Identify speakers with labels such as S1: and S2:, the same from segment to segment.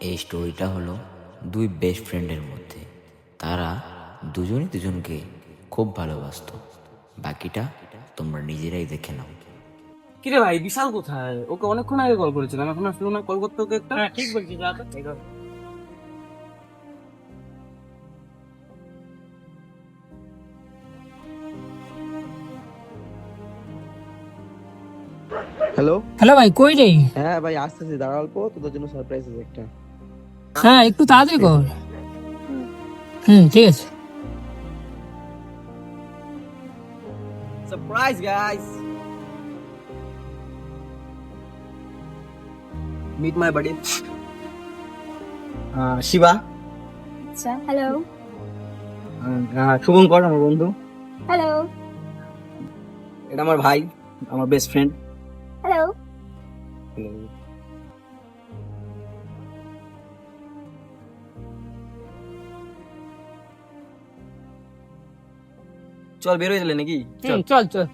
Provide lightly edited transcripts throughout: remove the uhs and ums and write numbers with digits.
S1: এই স্টোরিটা হলো দুই বেস্ট ফ্রেন্ডের মধ্যে। তারা দুজনই দুজনকে খুব ভালোবাসতো। বাকিটা তোমরা নিজেরাই দেখে নাও।
S2: কিরে ভাই, বিশাল কোথায়? ওকে অনেকক্ষণ আগে কল করেছিলাম, এখন আসলো না। কল করতে ওকে একটা। ঠিক বলছিস, যা তো।
S3: হ্যালো।
S4: হ্যালো ভাই, কই রে?
S3: হ্যাঁ ভাই, আসতেছি, দাঁড়া অল্প, তোদের জন্য সারপ্রাইজ আছে একটা।
S4: হ্যাঁ, একটু তাড়াতাড়ি কর। ঠিক আছে।
S2: Surprise guys, meet my buddy Shiva.
S5: আচ্ছা, হ্যালো
S2: শুভঙ্কর আমার বন্ধু।
S5: হ্যালো
S2: এটা আমার ভাই, আমার বেস্ট ফ্রেন্ড।
S5: হ্যালো।
S2: চল, বের হয়ে গেলে নাকি? চল।
S4: চল চল।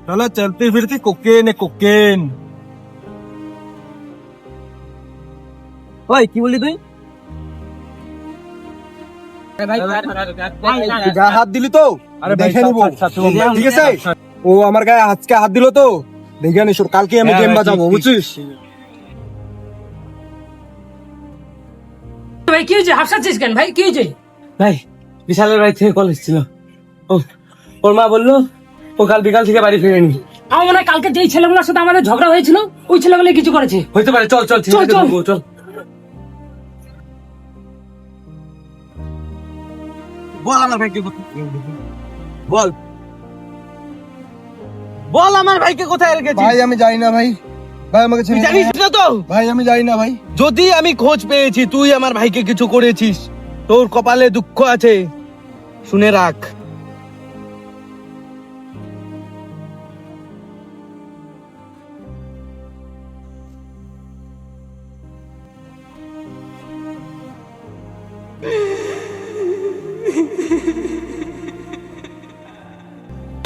S6: चलो चलती फिरती कोकेन है कोकेन।
S2: ওই কি বললি তুই?
S6: গায়ে হাত দিলি তো? আরে দেখে নিবো, ঠিক আছে? ও আমার গায়ে আজকে হাত দিল তো দেখে নিস, কালকে আমি গেম বাজাবো, বুঝছিস?
S4: ভাই কি হয়েছে? হাসছিস কেন ভাই? কি হয়েছে?
S2: ভাই, বিশালের বাড়ি থেকে কল এসেছিল। ওর মা বললো ও কাল বিকাল থেকে বাড়ি ফিরেনি।
S4: আমার মনে হয় কালকে যেই ছেলেগুলোর সাথে আমাদের ঝগড়া হয়েছিল ওই ছেলেগুলো কিছু করেছে।
S2: হইতে পারে। চল চল
S4: চল, চল।
S2: চল। বল আমার ভাইকে বল বল আমার ভাইকে কোথায় রেখেছিস?
S6: ভাই আমি জানি না ভাই, ভাই আমাকে ছেড়ে
S2: জানিস
S6: দাও।
S2: না তো?
S6: ভাই আমি জানি না ভাই।
S2: যদি আমি খোঁজ পেয়েছি তুই আমার ভাইকে কিছু করেছিস, তোর কপালে দুঃখ আছে, শুনে রাখ।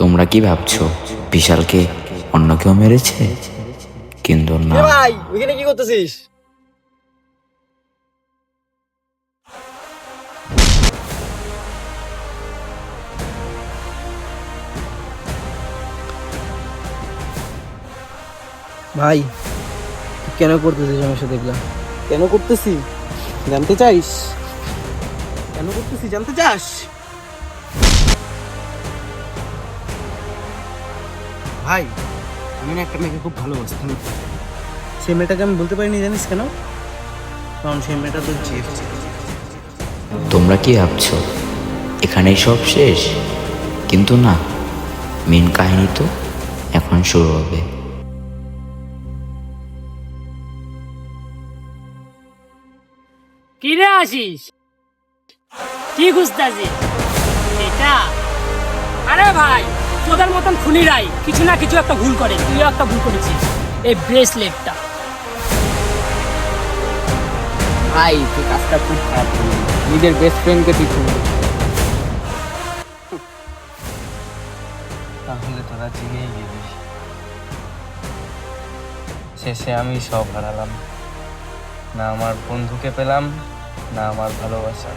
S1: তোমরা কি ভাবছো বিশালকে অন্য কেউ মেরেছে? কিন্তু না।
S2: ভাই ওখানে কি করতেছিস? ভাই কেন করতেছিস আমার সাথে দেখলাম? কেন করতেছি জানতে চাইস? কেন করতেছি জানতে চাস? ভাই আমি না একটা মেয়েকে খুব ভালোবাসতাম। সেই মেয়েটাকে আমি বলতে পারিনি, জানিস কেন? কারণ সেই মেয়েটা তোর চিফ।
S1: তোমরা কি ভাবছো এখানেই সব শেষ? কিন্তু না, মেন কাহিনী তো এখন শুরু হবে।
S4: কি রে আসিস? কি খুঁজতেছিস? এটা? আরে ভাই, তোদের মতন খুনিরাই কিছু না কিছু একটা ভুল করে। তুইও একটা ভুল করেছিস, এই ব্রেসলেটটা।
S2: ভাই তুই কাজটা খুব খারাপ করলি, নিজের বেস্ট ফ্রেন্ডকে তুই খুন করলি। তাহলে তোরা চিনেই গেলি, শেষে আমি সব হারালাম। না আমার বন্ধুকে পেলাম, না আমার ভালোবাসা।